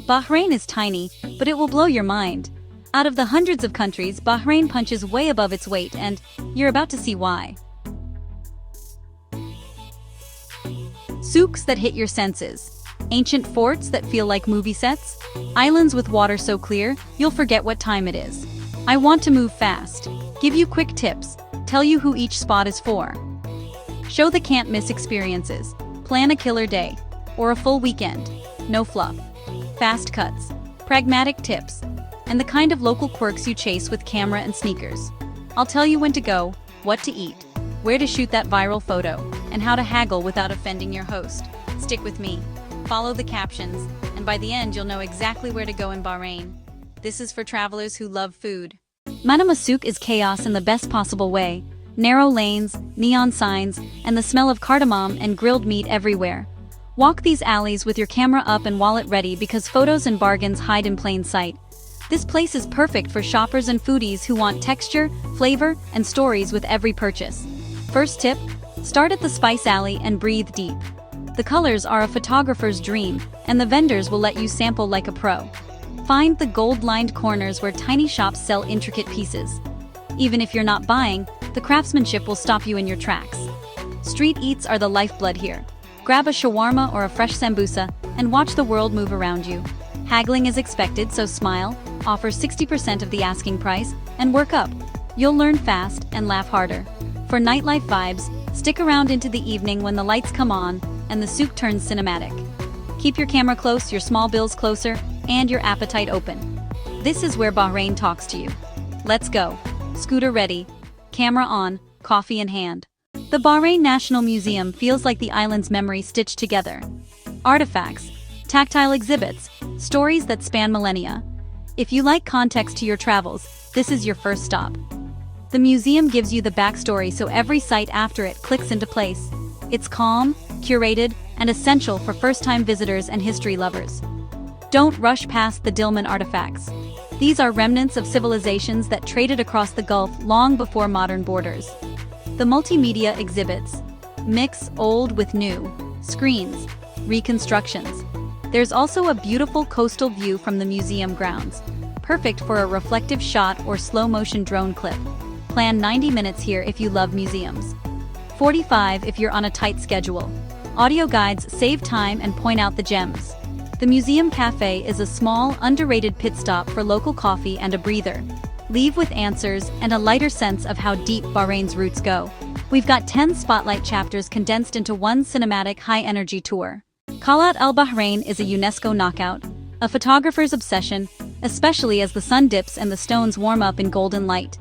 Bahrain is tiny, but it will blow your mind. Out of the hundreds of countries, Bahrain punches way above its weight, and you're about to see why. Souks that hit your senses. Ancient forts that feel like movie sets. Islands with water so clear, you'll forget what time it is. I want to move fast. Give you quick tips. Tell you who each spot is for. Show the can't-miss experiences. Plan a killer day. Or a full weekend. No fluff. Fast cuts. Pragmatic tips. And the kind of local quirks you chase with camera and sneakers. I'll tell you when to go, what to eat, where to shoot that viral photo, and how to haggle without offending your host. Stick with me. Follow the captions, and by the end you'll know exactly where to go in Bahrain. This is for travelers who love food. Manama souk is chaos in the best possible way. Narrow lanes, neon signs, and the smell of cardamom and grilled meat everywhere. Walk these alleys with your camera up and wallet ready because photos and bargains hide in plain sight. This place is perfect for shoppers and foodies who want texture, flavor, and stories with every purchase. First tip, start at the spice alley and breathe deep. The colors are a photographer's dream, and the vendors will let you sample like a pro. Find the gold-lined corners where tiny shops sell intricate pieces. Even if you're not buying, the craftsmanship will stop you in your tracks. Street eats are the lifeblood here. Grab a shawarma or a fresh sambusa and watch the world move around you. Haggling is expected, so smile, offer 60% of the asking price, and work up. You'll learn fast and laugh harder. For nightlife vibes, stick around into the evening when the lights come on and the souk turns cinematic. Keep your camera close, your small bills closer, and your appetite open. This is where Bahrain talks to you. Let's go. Scooter ready, camera on, coffee in hand. The Bahrain National Museum feels like the island's memory stitched together. Artifacts, tactile exhibits, stories that span millennia. If you like context to your travels, this is your first stop. The museum gives you the backstory so every site after it clicks into place. It's calm, curated, and essential for first-time visitors and history lovers. Don't rush past the Dilmun artifacts. These are remnants of civilizations that traded across the Gulf long before modern borders. The multimedia exhibits mix old with new, screens, reconstructions. There's also a beautiful coastal view from the museum grounds, perfect for a reflective shot or slow-motion drone clip. Plan 90 minutes here if you love museums. 45 if you're on a tight schedule. Audio guides save time and point out the gems. The Museum Cafe is a small, underrated pit stop for local coffee and a breather. Leave with answers and a lighter sense of how deep Bahrain's roots go. We've got 10 spotlight chapters condensed into one cinematic, high-energy tour. Qalat al-Bahrain is a UNESCO knockout, a photographer's obsession, especially as the sun dips and the stones warm up in golden light.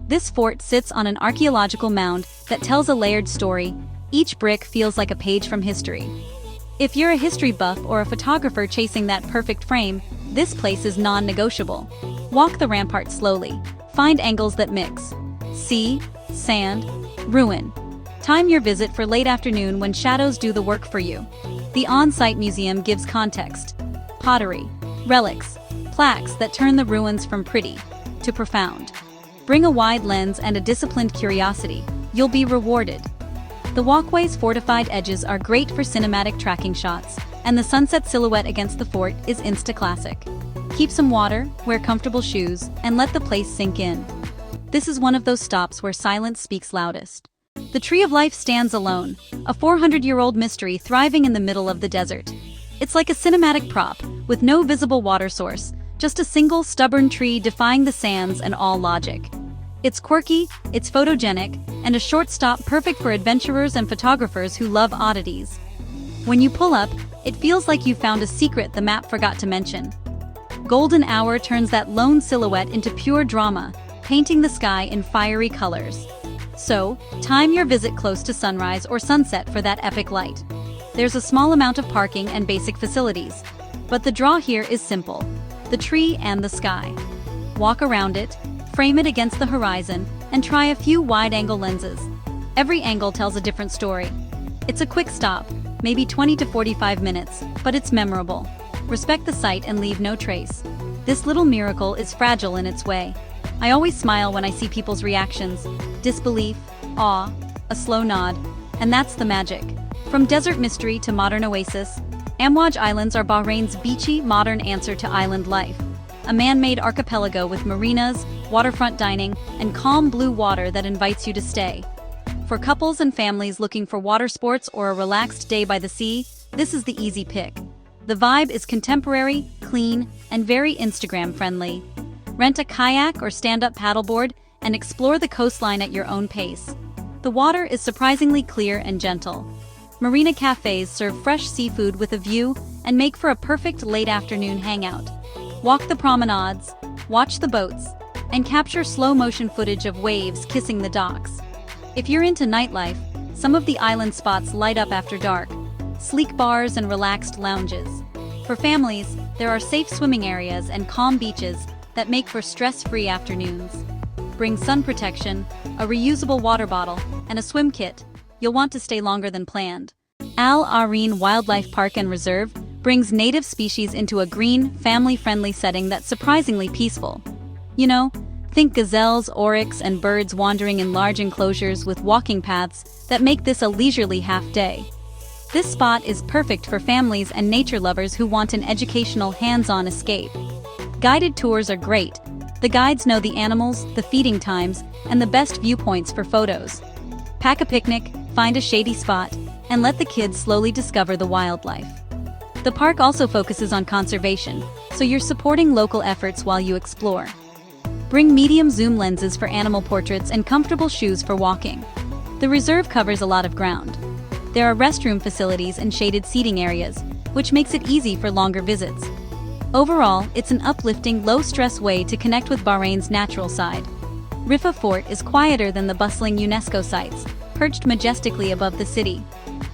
This fort sits on an archaeological mound that tells a layered story. Each brick feels like a page from history. If you're a history buff or a photographer chasing that perfect frame, this place is non-negotiable. Walk the rampart slowly. Find angles that mix. Sea, sand, ruin. Time your visit for late afternoon when shadows do the work for you. The on-site museum gives context. Pottery, relics, plaques that turn the ruins from pretty to profound. Bring a wide lens and a disciplined curiosity. You'll be rewarded. The walkway's fortified edges are great for cinematic tracking shots, and the sunset silhouette against the fort is insta-classic. Keep some water, wear comfortable shoes, and let the place sink in. This is one of those stops where silence speaks loudest. The Tree of Life stands alone, a 400-year-old mystery thriving in the middle of the desert. It's like a cinematic prop, with no visible water source, just a single stubborn tree defying the sands and all logic. It's quirky, it's photogenic, and a short stop perfect for adventurers and photographers who love oddities. When you pull up, it feels like you found a secret the map forgot to mention. Golden hour turns that lone silhouette into pure drama, painting the sky in fiery colors. So, time your visit close to sunrise or sunset for that epic light. There's a small amount of parking and basic facilities, but the draw here is simple: the tree and the sky. Walk around it, frame it against the horizon, and try a few wide-angle lenses. Every angle tells a different story. It's a quick stop, maybe 20 to 45 minutes, but it's memorable. Respect the site and leave no trace. This little miracle is fragile in its way. I always smile when I see people's reactions: disbelief, awe, a slow nod, and that's the magic. From desert mystery to modern oasis, Amwaj Islands are Bahrain's beachy, modern answer to island life. A man-made archipelago with marinas, waterfront dining, and calm blue water that invites you to stay. For couples and families looking for water sports or a relaxed day by the sea, this is the easy pick. The vibe is contemporary, clean, and very Instagram-friendly. Rent a kayak or stand-up paddleboard and explore the coastline at your own pace. The water is surprisingly clear and gentle. Marina cafes serve fresh seafood with a view and make for a perfect late-afternoon hangout. Walk the promenades, watch the boats, and capture slow-motion footage of waves kissing the docks. If you're into nightlife, some of the island spots light up after dark, sleek bars and relaxed lounges. For families, there are safe swimming areas and calm beaches that make for stress-free afternoons. Bring sun protection, a reusable water bottle, and a swim kit. You'll want to stay longer than planned. Al Areen Wildlife Park and Reserve brings native species into a green, family-friendly setting that's surprisingly peaceful. You know, think gazelles, oryx, and birds wandering in large enclosures with walking paths that make this a leisurely half-day. This spot is perfect for families and nature lovers who want an educational, hands-on escape. Guided tours are great. The guides know the animals, the feeding times, and the best viewpoints for photos. Pack a picnic, find a shady spot, and let the kids slowly discover the wildlife. The park also focuses on conservation, so you're supporting local efforts while you explore. Bring medium zoom lenses for animal portraits and comfortable shoes for walking. The reserve covers a lot of ground. There are restroom facilities and shaded seating areas, which makes it easy for longer visits. Overall, it's an uplifting, low-stress way to connect with Bahrain's natural side. Rifa Fort is quieter than the bustling UNESCO sites, perched majestically above the city.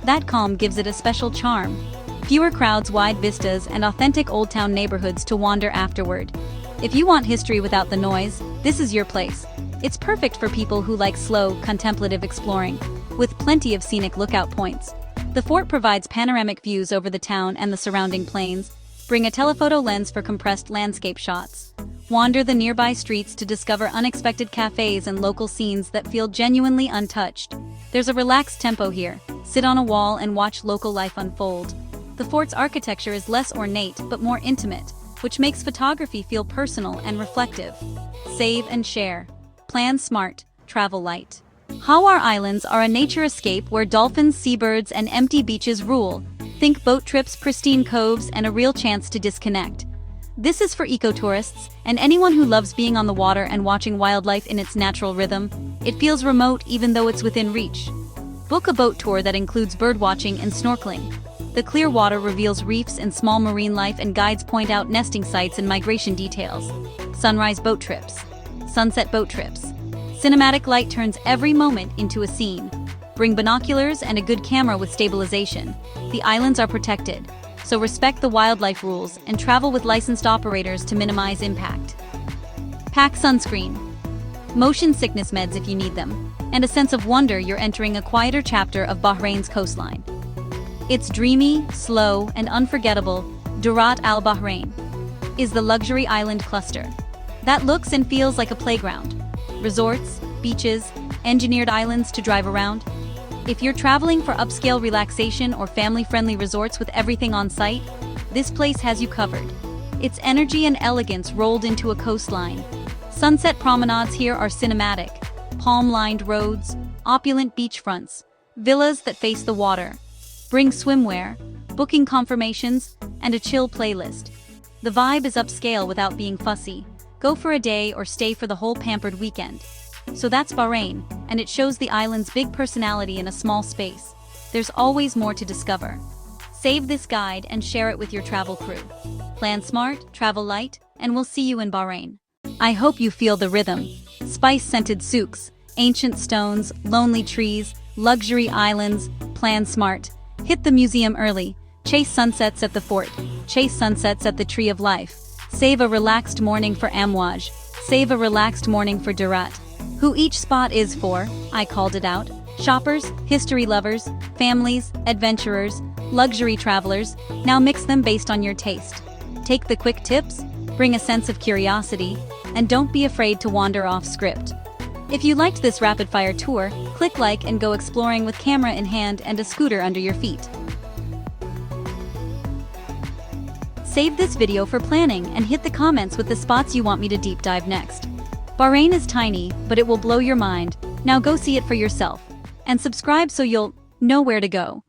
That calm gives it a special charm. Fewer crowds, wide vistas, and authentic Old Town neighborhoods to wander afterward. If you want history without the noise, this is your place. It's perfect for people who like slow, contemplative exploring, with plenty of scenic lookout points. The fort provides panoramic views over the town and the surrounding plains. Bring a telephoto lens for compressed landscape shots. Wander the nearby streets to discover unexpected cafes and local scenes that feel genuinely untouched. There's a relaxed tempo here. Sit on a wall and watch local life unfold. The fort's architecture is less ornate but more intimate, which makes photography feel personal and reflective. Save and share. Plan smart, travel light. Hawar Islands are a nature escape where dolphins, seabirds, and empty beaches rule. Think boat trips, pristine coves, and a real chance to disconnect. This is for ecotourists and anyone who loves being on the water and watching wildlife in its natural rhythm. It feels remote even though it's within reach. Book a boat tour that includes birdwatching and snorkeling. The clear water reveals reefs and small marine life, and guides point out nesting sites and migration details. Sunrise boat trips. Sunset boat trips. Cinematic light turns every moment into a scene. Bring binoculars and a good camera with stabilization. The islands are protected, so respect the wildlife rules and travel with licensed operators to minimize impact. Pack sunscreen, motion sickness meds if you need them, and a sense of wonder you're entering a quieter chapter of Bahrain's coastline. It's dreamy, slow, and unforgettable. Durat Al Bahrain is the luxury island cluster that looks and feels like a playground. Resorts, beaches, engineered islands to drive around. If you're traveling for upscale relaxation or family-friendly resorts with everything on site, this place has you covered. Its energy and elegance rolled into a coastline. Sunset promenades here are cinematic. Palm-lined roads, opulent beachfronts, villas that face the water. Bring swimwear, booking confirmations, and a chill playlist. The vibe is upscale without being fussy. Go for a day or stay for the whole pampered weekend. So that's Bahrain, and it shows the island's big personality in a small space. There's always more to discover. Save this guide and share it with your travel crew. Plan smart, travel light, and we'll see you in Bahrain. I hope you feel the rhythm. Spice-scented souks, ancient stones, lonely trees, luxury islands. Plan smart. Hit the museum early. Chase sunsets at the fort. Chase sunsets at the Tree of Life. Save a relaxed morning for Amwaj. Save a relaxed morning for Durat. Who each spot is for, I called it out. Shoppers, history lovers, families, adventurers, luxury travelers. Now mix them based on your taste. Take the quick tips, bring a sense of curiosity, and don't be afraid to wander off script. If you liked this rapid-fire tour, click like and go exploring with camera in hand and a scooter under your feet. Save this video for planning and hit the comments with the spots you want me to deep dive next. Bahrain is tiny, but it will blow your mind. Now go see it for yourself. And subscribe so you'll know where to go.